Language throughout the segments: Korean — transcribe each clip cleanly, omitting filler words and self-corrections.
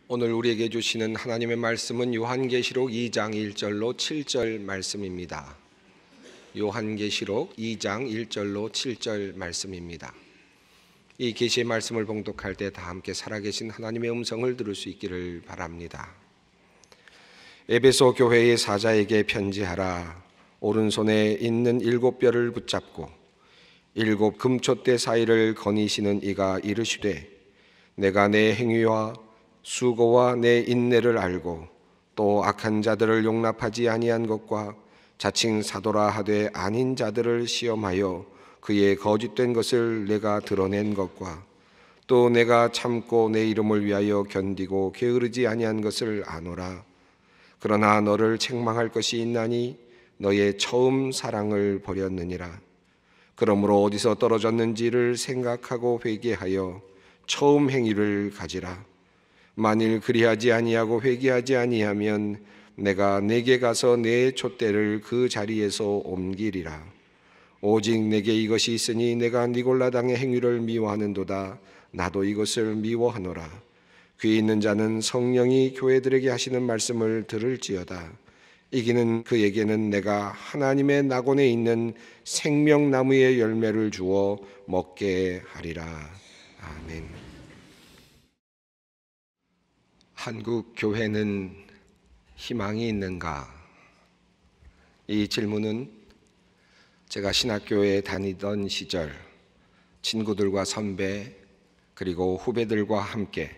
오늘 우리에게 주시는 하나님의 말씀은 요한계시록 2장 1절로 7절 말씀입니다. 요한계시록 2장 1절로 7절 말씀입니다. 이 계시의 말씀을 봉독할 때 다 함께 살아계신 하나님의 음성을 들을 수 있기를 바랍니다. 에베소 교회의 사자에게 편지하라. 오른손에 있는 7뼈를 붙잡고 7 금촛대 사이를 거니시는 이가 이르시되, 내가 내 행위와 수고와 내 인내를 알고 또 악한 자들을 용납하지 아니한 것과 자칭 사도라 하되 아닌 자들을 시험하여 그의 거짓된 것을 내가 드러낸 것과 또 내가 참고 내 이름을 위하여 견디고 게으르지 아니한 것을 아노라. 그러나 너를 책망할 것이 있나니 너의 처음 사랑을 버렸느니라. 그러므로 어디서 떨어졌는지를 생각하고 회개하여 처음 행위를 가지라. 만일 그리하지 아니하고 회개하지 아니하면 내가 내게 가서 내 촛대를 그 자리에서 옮기리라. 오직 내게 이것이 있으니 내가 니골라당의 행위를 미워하는도다. 나도 이것을 미워하노라. 귀 있는 자는 성령이 교회들에게 하시는 말씀을 들을지어다. 이기는 그에게는 내가 하나님의 낙원에 있는 생명나무의 열매를 주어 먹게 하리라. 아멘. 한국 교회는 희망이 있는가? 이 질문은 제가 신학교에 다니던 시절 친구들과 선배 그리고 후배들과 함께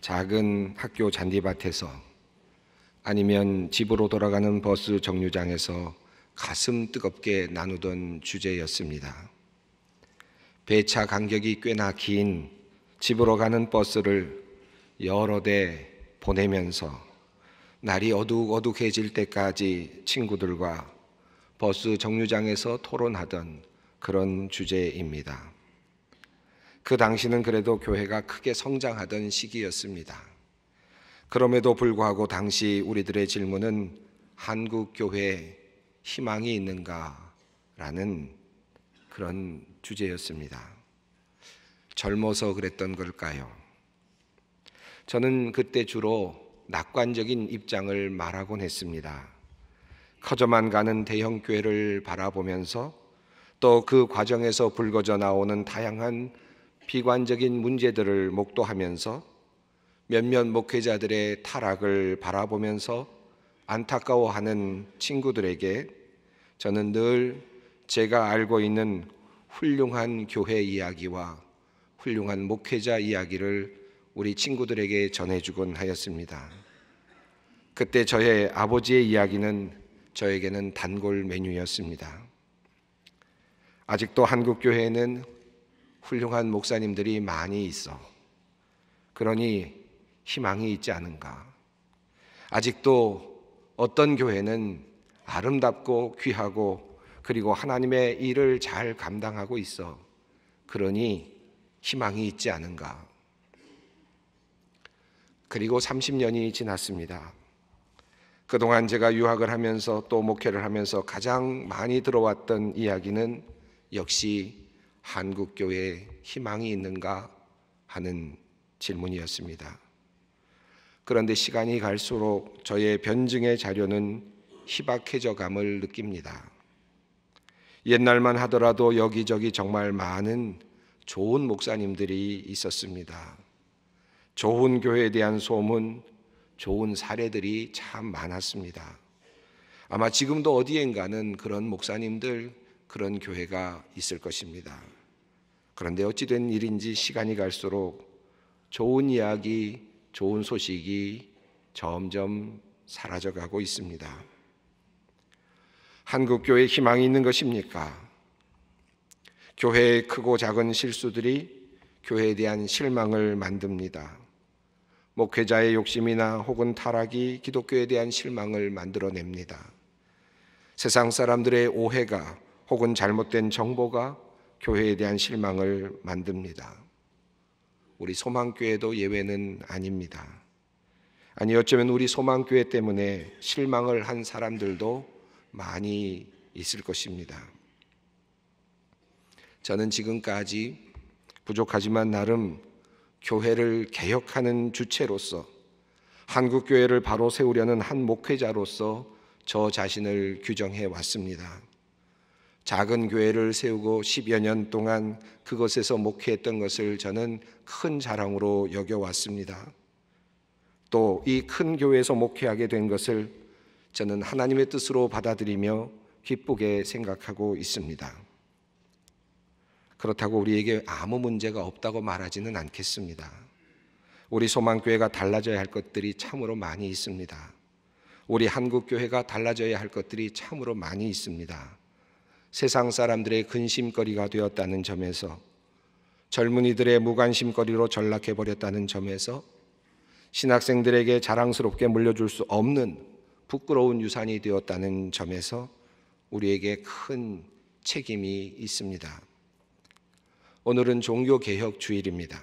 작은 학교 잔디밭에서 아니면 집으로 돌아가는 버스 정류장에서 가슴 뜨겁게 나누던 주제였습니다. 배차 간격이 꽤나 긴 집으로 가는 버스를 여러 대 보내면서 날이 어둑어둑해질 때까지 친구들과 버스 정류장에서 토론하던 그런 주제입니다. 그 당시는 그래도 교회가 크게 성장하던 시기였습니다. 그럼에도 불구하고 당시 우리들의 질문은 한국 교회에 희망이 있는가? 라는 그런 주제였습니다. 젊어서 그랬던 걸까요? 저는 그때 주로 낙관적인 입장을 말하곤 했습니다. 커져만 가는 대형 교회를 바라보면서 또 그 과정에서 불거져 나오는 다양한 비관적인 문제들을 목도하면서 몇몇 목회자들의 타락을 바라보면서 안타까워하는 친구들에게 저는 늘 제가 알고 있는 훌륭한 교회 이야기와 훌륭한 목회자 이야기를 우리 친구들에게 전해주곤 하였습니다. 그때 저의 아버지의 이야기는 저에게는 단골 메뉴였습니다. 아직도 한국 교회에는 훌륭한 목사님들이 많이 있어. 그러니 희망이 있지 않은가? 아직도 어떤 교회는 아름답고 귀하고 그리고 하나님의 일을 잘 감당하고 있어. 그러니 희망이 있지 않은가? 그리고 30년이 지났습니다. 그동안 제가 유학을 하면서 또 목회를 하면서 가장 많이 들어왔던 이야기는 역시 한국 교회에 희망이 있는가 하는 질문이었습니다. 그런데 시간이 갈수록 저의 변증의 자료는 희박해져 감을 느낍니다. 옛날만 하더라도 여기저기 정말 많은 좋은 목사님들이 있었습니다. 좋은 교회에 대한 소문, 좋은 사례들이 참 많았습니다. 아마 지금도 어디엔가는 그런 목사님들, 그런 교회가 있을 것입니다. 그런데 어찌된 일인지 시간이 갈수록 좋은 이야기, 좋은 소식이 점점 사라져가고 있습니다. 한국 교회에 희망이 있는 것입니까? 교회의 크고 작은 실수들이 교회에 대한 실망을 만듭니다. 목회자의 욕심이나 혹은 타락이 기독교에 대한 실망을 만들어냅니다. 세상 사람들의 오해가 혹은 잘못된 정보가 교회에 대한 실망을 만듭니다. 우리 소망교회도 예외는 아닙니다. 아니 어쩌면 우리 소망교회 때문에 실망을 한 사람들도 많이 있을 것입니다. 저는 지금까지 부족하지만 나름 교회를 개혁하는 주체로서 한국교회를 바로 세우려는 한 목회자로서 저 자신을 규정해 왔습니다. 작은 교회를 세우고 10여 년 동안 그것에서 목회했던 것을 저는 큰 자랑으로 여겨왔습니다. 또 이 큰 교회에서 목회하게 된 것을 저는 하나님의 뜻으로 받아들이며 기쁘게 생각하고 있습니다. 그렇다고 우리에게 아무 문제가 없다고 말하지는 않겠습니다. 우리 소망교회가 달라져야 할 것들이 참으로 많이 있습니다. 우리 한국교회가 달라져야 할 것들이 참으로 많이 있습니다. 세상 사람들의 근심거리가 되었다는 점에서, 젊은이들의 무관심거리로 전락해버렸다는 점에서, 신학생들에게 자랑스럽게 물려줄 수 없는 부끄러운 유산이 되었다는 점에서 우리에게 큰 책임이 있습니다. 오늘은 종교개혁 주일입니다.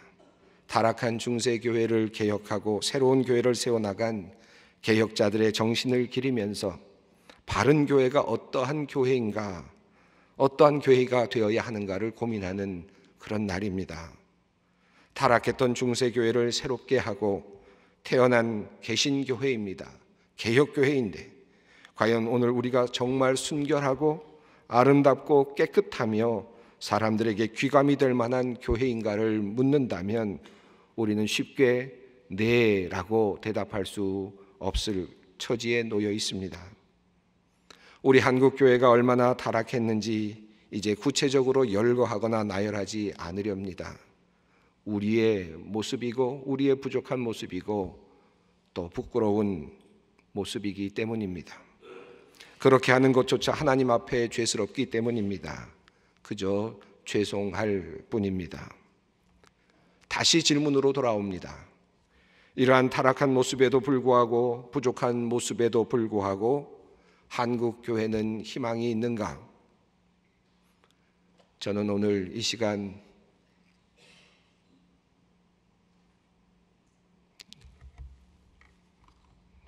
타락한 중세교회를 개혁하고 새로운 교회를 세워나간 개혁자들의 정신을 기리면서 바른 교회가 어떠한 교회인가, 어떠한 교회가 되어야 하는가를 고민하는 그런 날입니다. 타락했던 중세교회를 새롭게 하고 태어난 개신교회입니다. 개혁교회인데 과연 오늘 우리가 정말 순결하고 아름답고 깨끗하며 사람들에게 귀감이 될 만한 교회인가를 묻는다면 우리는 쉽게 네라고 대답할 수 없을 처지에 놓여 있습니다. 우리 한국교회가 얼마나 타락했는지 이제 구체적으로 열거하거나 나열하지 않으렵니다. 우리의 모습이고 우리의 부족한 모습이고 또 부끄러운 모습이기 때문입니다. 그렇게 하는 것조차 하나님 앞에 죄스럽기 때문입니다. 그저 죄송할 뿐입니다. 다시 질문으로 돌아옵니다. 이러한 타락한 모습에도 불구하고, 부족한 모습에도 불구하고 한국 교회는 희망이 있는가? 저는 오늘 이 시간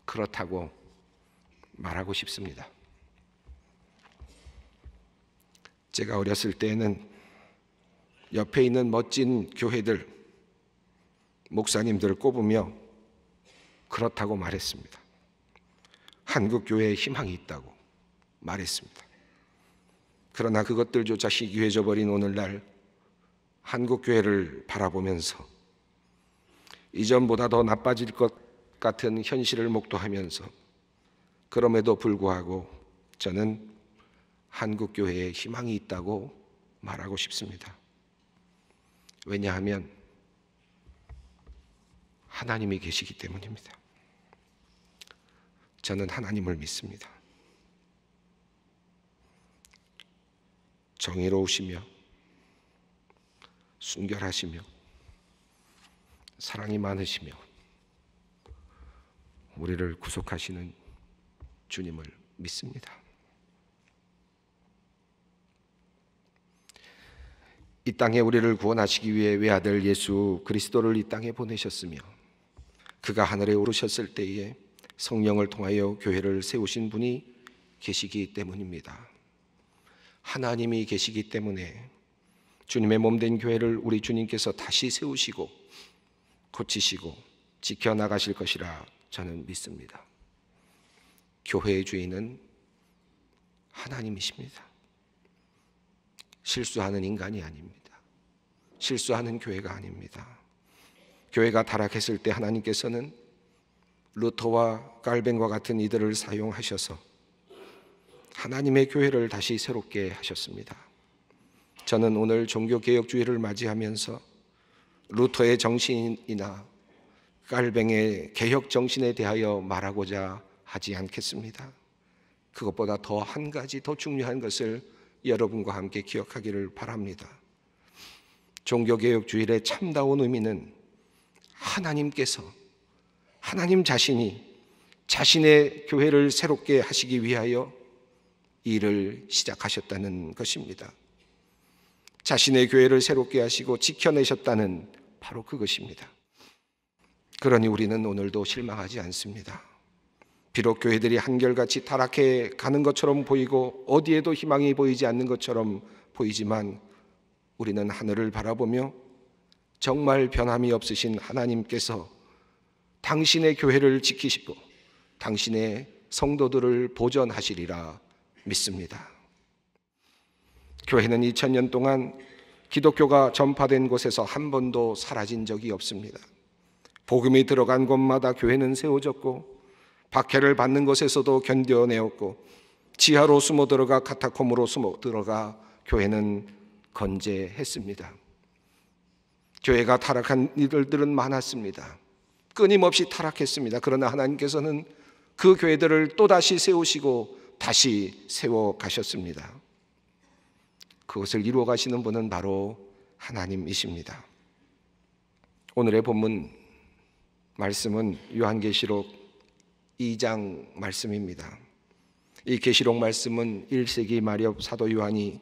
그렇다고 말하고 싶습니다. 제가 어렸을 때는 옆에 있는 멋진 교회들, 목사님들을 꼽으며 그렇다고 말했습니다. 한국 교회에 희망이 있다고 말했습니다. 그러나 그것들조차 희귀해져 버린 오늘날 한국 교회를 바라보면서 이전보다 더 나빠질 것 같은 현실을 목도하면서 그럼에도 불구하고 저는 한국 교회에 희망이 있다고 말하고 싶습니다. 왜냐하면 하나님이 계시기 때문입니다. 저는 하나님을 믿습니다. 정의로우시며 순결하시며 사랑이 많으시며 우리를 구속하시는 주님을 믿습니다. 이 땅에 우리를 구원하시기 위해 외아들 예수 그리스도를 이 땅에 보내셨으며 그가 하늘에 오르셨을 때에 성령을 통하여 교회를 세우신 분이 계시기 때문입니다. 하나님이 계시기 때문에 주님의 몸된 교회를 우리 주님께서 다시 세우시고 고치시고 지켜나가실 것이라 저는 믿습니다. 교회의 주인은 하나님이십니다. 실수하는 인간이 아닙니다. 실수하는 교회가 아닙니다. 교회가 타락했을 때 하나님께서는 루터와 깔뱅과 같은 이들을 사용하셔서 하나님의 교회를 다시 새롭게 하셨습니다. 저는 오늘 종교개혁주의를 맞이하면서 루터의 정신이나 깔뱅의 개혁 정신에 대하여 말하고자 하지 않겠습니다. 그것보다 더 한 가지 더 중요한 것을 여러분과 함께 기억하기를 바랍니다. 종교개혁주의의 참다운 의미는 하나님께서, 하나님 자신이 자신의 교회를 새롭게 하시기 위하여 일을 시작하셨다는 것입니다. 자신의 교회를 새롭게 하시고 지켜내셨다는 바로 그것입니다. 그러니 우리는 오늘도 실망하지 않습니다. 비록 교회들이 한결같이 타락해 가는 것처럼 보이고 어디에도 희망이 보이지 않는 것처럼 보이지만 우리는 하늘을 바라보며 정말 변함이 없으신 하나님께서 당신의 교회를 지키시고 당신의 성도들을 보존하시리라 믿습니다. 교회는 2000년 동안 기독교가 전파된 곳에서 한 번도 사라진 적이 없습니다. 복음이 들어간 곳마다 교회는 세워졌고 박해를 받는 곳에서도 견뎌내었고 지하로 숨어 들어가 카타콤으로 숨어 들어가 교회는 건재했습니다. 교회가 타락한 이들은 많았습니다. 끊임없이 타락했습니다. 그러나 하나님께서는 그 교회들을 또다시 세우시고 다시 세워가셨습니다. 그것을 이루어 가시는 분은 바로 하나님이십니다. 오늘의 본문 말씀은 요한계시록 2장 말씀입니다. 이 계시록 말씀은 1세기 마렵 사도 요한이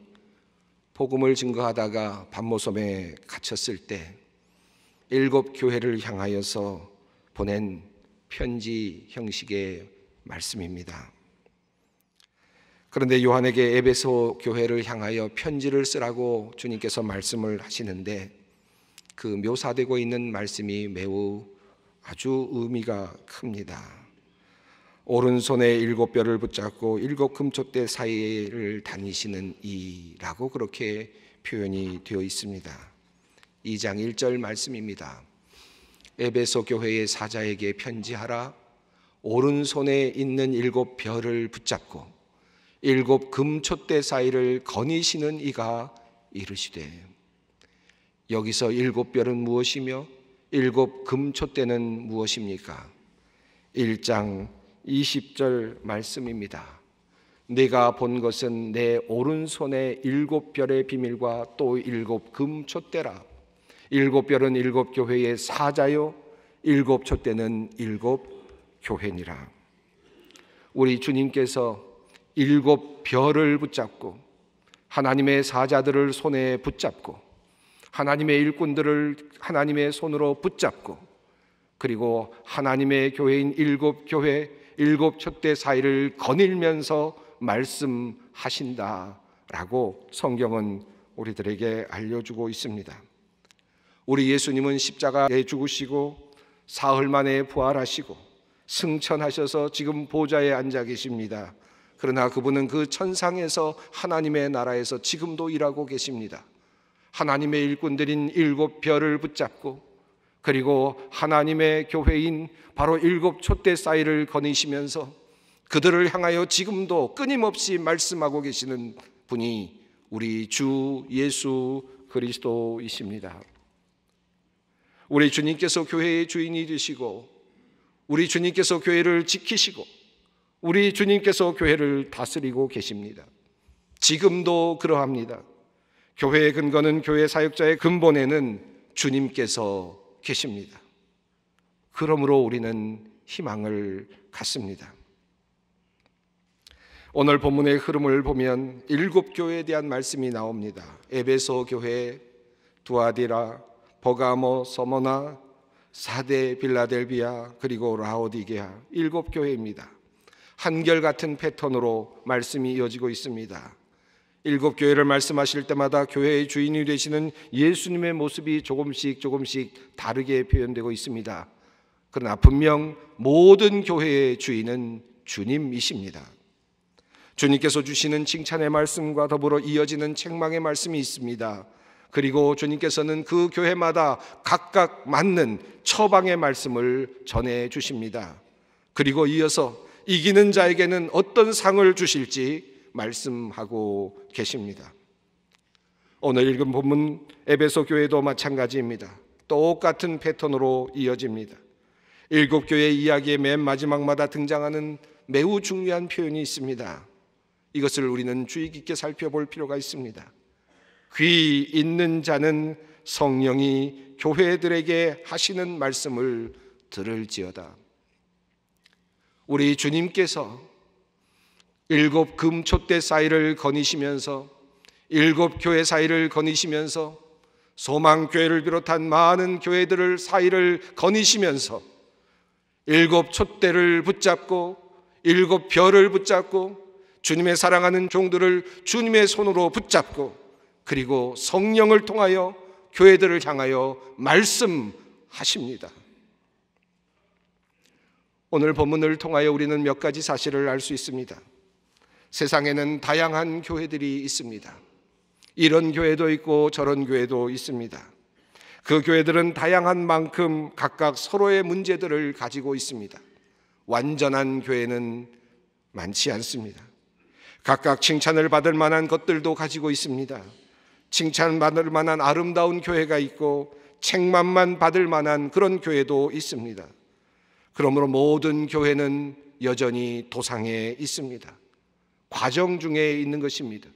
복음을 증거하다가 반모섬에 갇혔을 때 7 교회를 향하여서 보낸 편지 형식의 말씀입니다. 그런데 요한에게 에베소 교회를 향하여 편지를 쓰라고 주님께서 말씀을 하시는데 그 묘사되고 있는 말씀이 매우 아주 의미가 큽니다. 오른손에 7뼈를 붙잡고 7 금촛대 사이를 다니시는 이라고 그렇게 표현이 되어 있습니다. 2장 1절 말씀입니다. 에베소 교회의 사자에게 편지하라. 오른손에 있는 7벼를 붙잡고 7 금촛대 사이를 거니시는 이가 이르시되. 여기서 7벼는 무엇이며 7 금촛대는 무엇입니까? 1장 20절 말씀입니다. 내가 본 것은 내 오른손에 7별의 비밀과 또 7 금촛대라. 7별은 7 교회의 사자요 7 촛대는 7 교회니라. 우리 주님께서 7 별을 붙잡고 하나님의 사자들을 손에 붙잡고 하나님의 일꾼들을 하나님의 손으로 붙잡고 그리고 하나님의 교회인 7 교회 7 촛대 사이를 거닐면서 말씀하신다라고 성경은 우리들에게 알려주고 있습니다. 우리 예수님은 십자가에 죽으시고 사흘 만에 부활하시고 승천하셔서 지금 보좌에 앉아 계십니다. 그러나 그분은 그 천상에서 하나님의 나라에서 지금도 일하고 계십니다. 하나님의 일꾼들인 7 별을 붙잡고 그리고 하나님의 교회인 바로 7 촛대 사이를 거니시면서 그들을 향하여 지금도 끊임없이 말씀하고 계시는 분이 우리 주 예수 그리스도이십니다. 우리 주님께서 교회의 주인이 되시고 우리 주님께서 교회를 지키시고 우리 주님께서 교회를 다스리고 계십니다. 지금도 그러합니다. 교회의 근거는 교회 사역자의 근본에는 주님께서 계십니다. 그러므로 우리는 희망을 갖습니다. 오늘 본문의 흐름을 보면 7 교회에 대한 말씀이 나옵니다. 에베소 교회, 두아디라, 버가모, 서모나, 사데, 빌라델비아, 그리고 라오디게아 7 교회입니다. 한결같은 패턴으로 말씀이 이어지고 있습니다. 7 교회를 말씀하실 때마다 교회의 주인이 되시는 예수님의 모습이 조금씩 다르게 표현되고 있습니다. 그러나 분명 모든 교회의 주인은 주님이십니다. 주님께서 주시는 칭찬의 말씀과 더불어 이어지는 책망의 말씀이 있습니다. 그리고 주님께서는 그 교회마다 각각 맞는 처방의 말씀을 전해 주십니다. 그리고 이어서 이기는 자에게는 어떤 상을 주실지 말씀하고 계십니다. 오늘 읽은 본문 에베소 교회도 마찬가지입니다. 똑같은 패턴으로 이어집니다. 7 교회 이야기의 맨 마지막마다 등장하는 매우 중요한 표현이 있습니다. 이것을 우리는 주의 깊게 살펴볼 필요가 있습니다. 귀 있는 자는 성령이 교회들에게 하시는 말씀을 들을지어다. 우리 주님께서 7 금촛대 사이를 거니시면서 7 교회 사이를 거니시면서 소망교회를 비롯한 많은 교회들을 사이를 거니시면서 7 촛대를 붙잡고 7 별을 붙잡고 주님의 사랑하는 종들을 주님의 손으로 붙잡고 그리고 성령을 통하여 교회들을 향하여 말씀하십니다. 오늘 본문을 통하여 우리는 몇 가지 사실을 알 수 있습니다. 세상에는 다양한 교회들이 있습니다. 이런 교회도 있고 저런 교회도 있습니다. 그 교회들은 다양한 만큼 각각 서로의 문제들을 가지고 있습니다. 완전한 교회는 많지 않습니다. 각각 칭찬을 받을 만한 것들도 가지고 있습니다. 칭찬받을 만한 아름다운 교회가 있고 책망만 받을 만한 그런 교회도 있습니다. 그러므로 모든 교회는 여전히 도상에 있습니다. 과정 중에 있는 것입니다.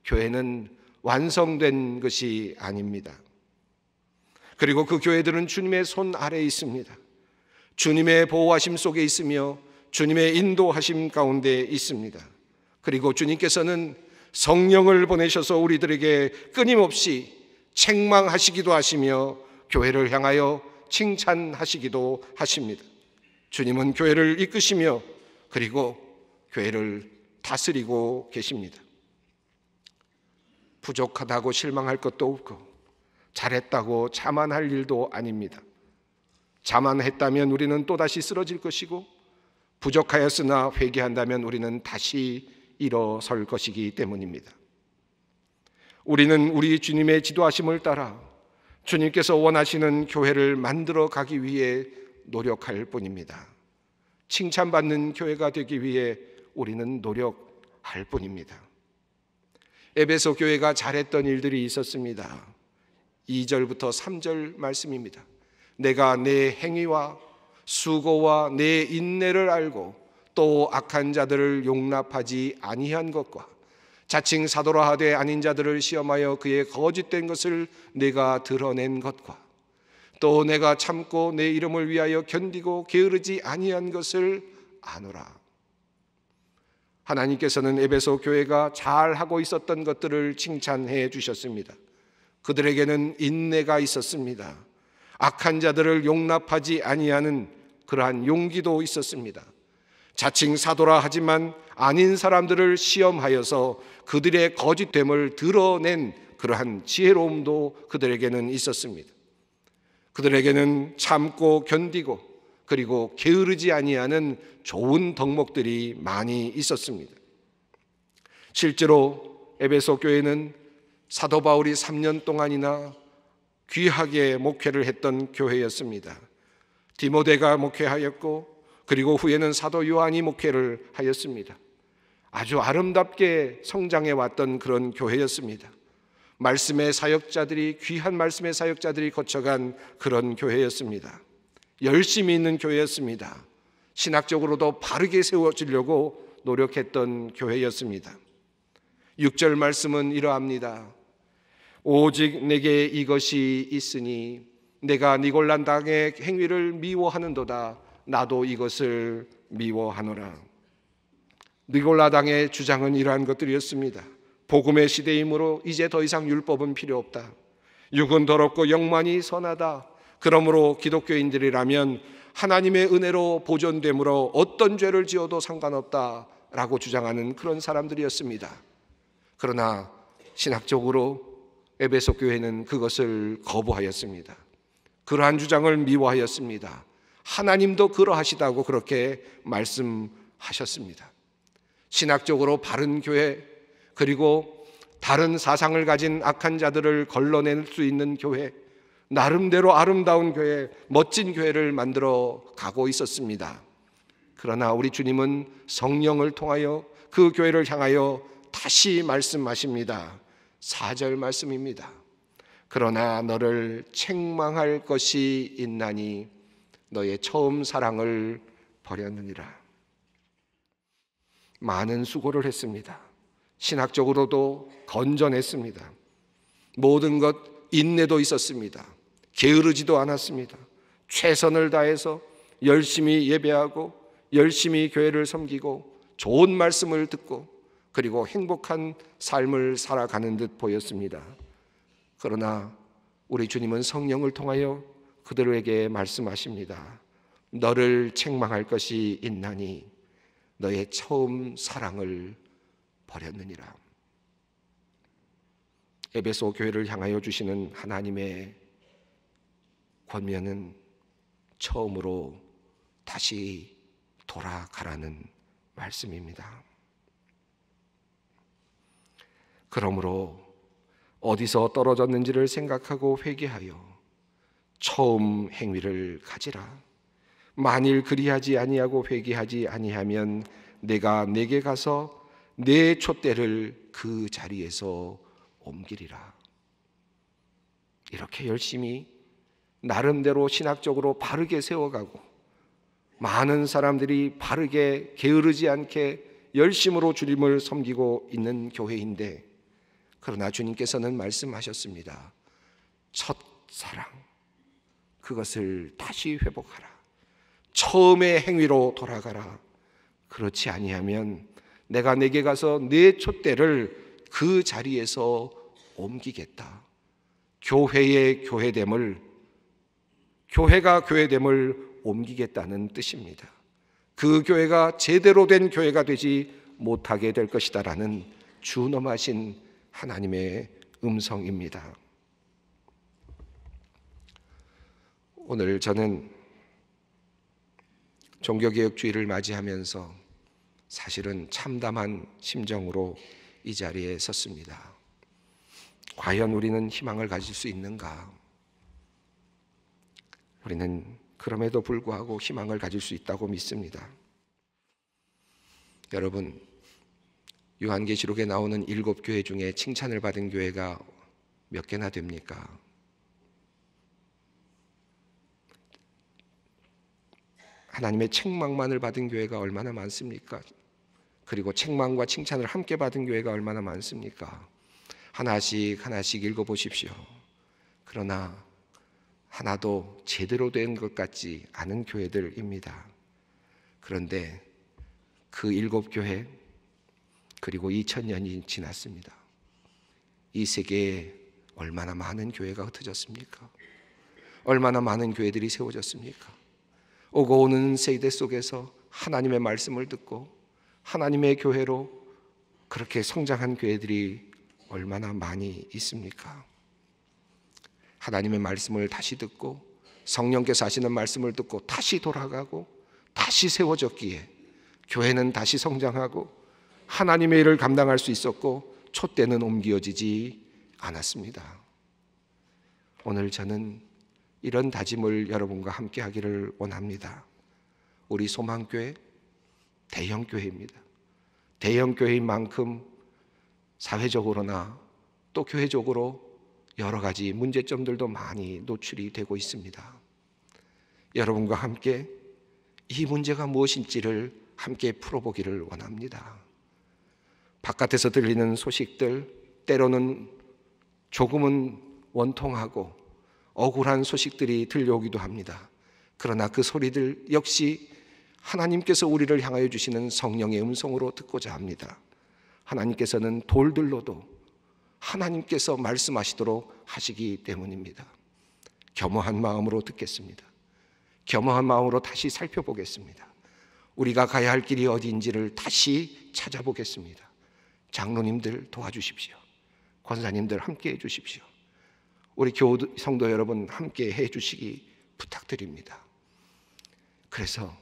교회는 완성된 것이 아닙니다. 그리고 그 교회들은 주님의 손 아래에 있습니다. 주님의 보호하심 속에 있으며 주님의 인도하심 가운데 있습니다. 그리고 주님께서는 성령을 보내셔서 우리들에게 끊임없이 책망하시기도 하시며 교회를 향하여 칭찬하시기도 하십니다. 주님은 교회를 이끄시며 그리고 교회를 다스리고 계십니다. 부족하다고 실망할 것도 없고 잘했다고 자만할 일도 아닙니다. 자만했다면 우리는 또다시 쓰러질 것이고 부족하였으나 회개한다면 우리는 다시 일어설 것이기 때문입니다. 우리는 우리 주님의 지도하심을 따라 주님께서 원하시는 교회를 만들어 가기 위해 노력할 뿐입니다. 칭찬받는 교회가 되기 위해 우리는 노력할 뿐입니다. 에베소 교회가 잘했던 일들이 있었습니다. 2절부터 3절 말씀입니다. 내가 내 행위와 수고와 내 인내를 알고 또 악한 자들을 용납하지 아니한 것과 자칭 사도라 하되 아닌 자들을 시험하여 그의 거짓된 것을 내가 드러낸 것과 또 내가 참고 내 이름을 위하여 견디고 게으르지 아니한 것을 아노라. 하나님께서는 에베소 교회가 잘하고 있었던 것들을 칭찬해 주셨습니다. 그들에게는 인내가 있었습니다. 악한 자들을 용납하지 아니하는 그러한 용기도 있었습니다. 자칭 사도라 하지만 아닌 사람들을 시험하여서 그들의 거짓됨을 드러낸 그러한 지혜로움도 그들에게는 있었습니다. 그들에게는 참고 견디고 그리고 게으르지 아니하는 좋은 덕목들이 많이 있었습니다. 실제로 에베소 교회는 사도 바울이 3년 동안이나 귀하게 목회를 했던 교회였습니다. 디모데가 목회하였고 그리고 후에는 사도 요한이 목회를 하였습니다. 아주 아름답게 성장해 왔던 그런 교회였습니다. 말씀의 사역자들이 귀한 말씀의 사역자들이 거쳐간 그런 교회였습니다. 열심히 있는 교회였습니다. 신학적으로도 바르게 세워지려고 노력했던 교회였습니다. 6절 말씀은 이러합니다. 오직 내게 이것이 있으니 내가 니골란 당의 행위를 미워하는도다. 나도 이것을 미워하노라. 니골라 당의 주장은 이러한 것들이었습니다. 복음의 시대이므로 이제 더 이상 율법은 필요 없다. 육은 더럽고 영만이 선하다. 그러므로 기독교인들이라면 하나님의 은혜로 보존되므로 어떤 죄를 지어도 상관없다라고 주장하는 그런 사람들이었습니다. 그러나 신학적으로 에베소 교회는 그것을 거부하였습니다. 그러한 주장을 미워하였습니다. 하나님도 그러하시다고 그렇게 말씀하셨습니다. 신학적으로 바른 교회 그리고 다른 사상을 가진 악한 자들을 걸러낼 수 있는 교회, 나름대로 아름다운 교회, 멋진 교회를 만들어 가고 있었습니다. 그러나 우리 주님은 성령을 통하여 그 교회를 향하여 다시 말씀하십니다. 4절 말씀입니다. 그러나 너를 책망할 것이 있나니 너의 처음 사랑을 버렸느니라. 많은 수고를 했습니다. 신학적으로도 건전했습니다. 모든 것 인내도 있었습니다. 게으르지도 않았습니다. 최선을 다해서 열심히 예배하고 열심히 교회를 섬기고 좋은 말씀을 듣고 그리고 행복한 삶을 살아가는 듯 보였습니다. 그러나 우리 주님은 성령을 통하여 그들에게 말씀하십니다. 너를 책망할 것이 있나니 너의 처음 사랑을 버렸느니라. 에베소 교회를 향하여 주시는 하나님의 권면은 처음으로 다시 돌아가라는 말씀입니다. 그러므로 어디서 떨어졌는지를 생각하고 회개하여 처음 행위를 가지라. 만일 그리하지 아니하고 회개하지 아니하면 내가 내게 가서 내 촛대를 그 자리에서 옮기리라. 이렇게 열심히 나름대로 신학적으로 바르게 세워가고 많은 사람들이 바르게 게으르지 않게 열심으로 주님을 섬기고 있는 교회인데, 그러나 주님께서는 말씀하셨습니다. 첫사랑, 그것을 다시 회복하라. 처음의 행위로 돌아가라. 그렇지 아니하면 내가 내게 가서 내 촛대를 그 자리에서 옮기겠다. 교회의 교회됨을, 교회가 교회됨을 옮기겠다는 뜻입니다. 그 교회가 제대로 된 교회가 되지 못하게 될 것이다라는 준엄하신 하나님의 음성입니다. 오늘 저는 종교개혁주의를 맞이하면서 사실은 참담한 심정으로 이 자리에 섰습니다. 과연 우리는 희망을 가질 수 있는가? 우리는 그럼에도 불구하고 희망을 가질 수 있다고 믿습니다. 여러분, 요한계시록에 나오는 7교회 중에 칭찬을 받은 교회가 몇 개나 됩니까? 하나님의 책망만을 받은 교회가 얼마나 많습니까? 그리고 책망과 칭찬을 함께 받은 교회가 얼마나 많습니까? 하나씩 하나씩 읽어보십시오. 그러나 하나도 제대로 된 것 같지 않은 교회들입니다. 그런데 그 7교회, 그리고 2000년이 지났습니다. 이 세계에 얼마나 많은 교회가 흩어졌습니까? 얼마나 많은 교회들이 세워졌습니까? 오고 오는 세대 속에서 하나님의 말씀을 듣고 하나님의 교회로 그렇게 성장한 교회들이 얼마나 많이 있습니까? 하나님의 말씀을 다시 듣고 성령께서 하시는 말씀을 듣고 다시 돌아가고 다시 세워졌기에 교회는 다시 성장하고 하나님의 일을 감당할 수 있었고 촛대는 옮겨지지 않았습니다. 오늘 저는 이런 다짐을 여러분과 함께 하기를 원합니다. 우리 소망교회 대형교회입니다. 대형교회인 만큼 사회적으로나 또 교회적으로 여러 가지 문제점들도 많이 노출이 되고 있습니다. 여러분과 함께 이 문제가 무엇인지를 함께 풀어보기를 원합니다. 바깥에서 들리는 소식들, 때로는 조금은 원통하고 억울한 소식들이 들려오기도 합니다. 그러나 그 소리들 역시 하나님께서 우리를 향하여 주시는 성령의 음성으로 듣고자 합니다. 하나님께서는 돌들로도 하나님께서 말씀하시도록 하시기 때문입니다. 겸허한 마음으로 듣겠습니다. 겸허한 마음으로 다시 살펴보겠습니다. 우리가 가야 할 길이 어디인지를 다시 찾아보겠습니다. 장로님들 도와주십시오. 권사님들 함께 해주십시오. 우리 교우 성도 여러분 함께 해주시기 부탁드립니다. 그래서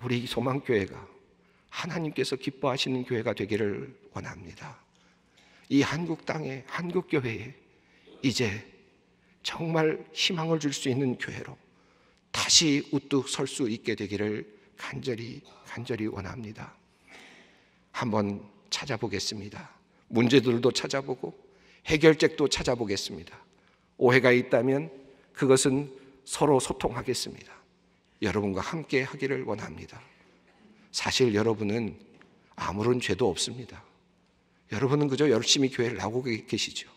우리 소망교회가 하나님께서 기뻐하시는 교회가 되기를 원합니다. 이 한국 땅에, 한국 교회에 이제 정말 희망을 줄 수 있는 교회로 다시 우뚝 설 수 있게 되기를 간절히 원합니다. 한번 찾아보겠습니다. 문제들도 찾아보고 해결책도 찾아보겠습니다. 오해가 있다면 그것은 서로 소통하겠습니다. 여러분과 함께 하기를 원합니다. 사실 여러분은 아무런 죄도 없습니다. 여러분은 그저 열심히 교회를 나오고 계시죠.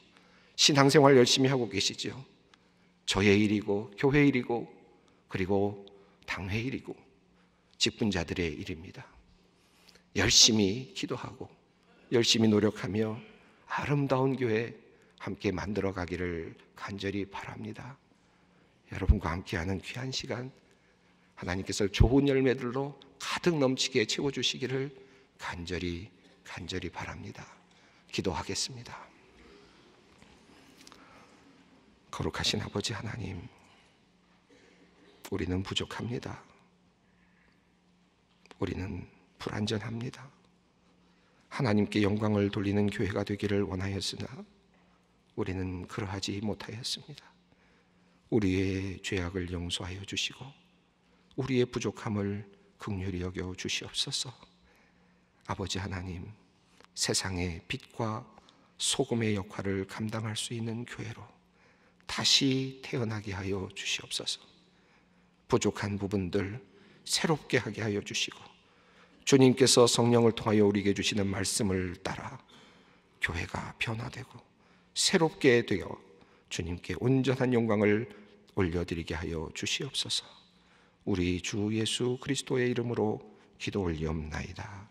신앙생활 열심히 하고 계시죠. 저의 일이고 교회 일이고 그리고 당회 일이고 직분자들의 일입니다. 열심히 기도하고 열심히 노력하며 아름다운 교회 함께 만들어 가기를 간절히 바랍니다. 여러분과 함께하는 귀한 시간 하나님께서 좋은 열매들로 가득 넘치게 채워주시기를 간절히 바랍니다. 기도하겠습니다. 거룩하신 아버지 하나님, 우리는 부족합니다. 우리는 불완전합니다. 하나님께 영광을 돌리는 교회가 되기를 원하였으나 우리는 그러하지 못하였습니다. 우리의 죄악을 용서하여 주시고 우리의 부족함을 긍휼히 여겨 주시옵소서. 아버지 하나님, 세상의 빛과 소금의 역할을 감당할 수 있는 교회로 다시 태어나게 하여 주시옵소서. 부족한 부분들 새롭게 하게 하여 주시고 주님께서 성령을 통하여 우리에게 주시는 말씀을 따라 교회가 변화되고 새롭게 되어 주님께 온전한 영광을 올려드리게 하여 주시옵소서. 우리 주 예수 그리스도의 이름으로 기도 올리옵나이다.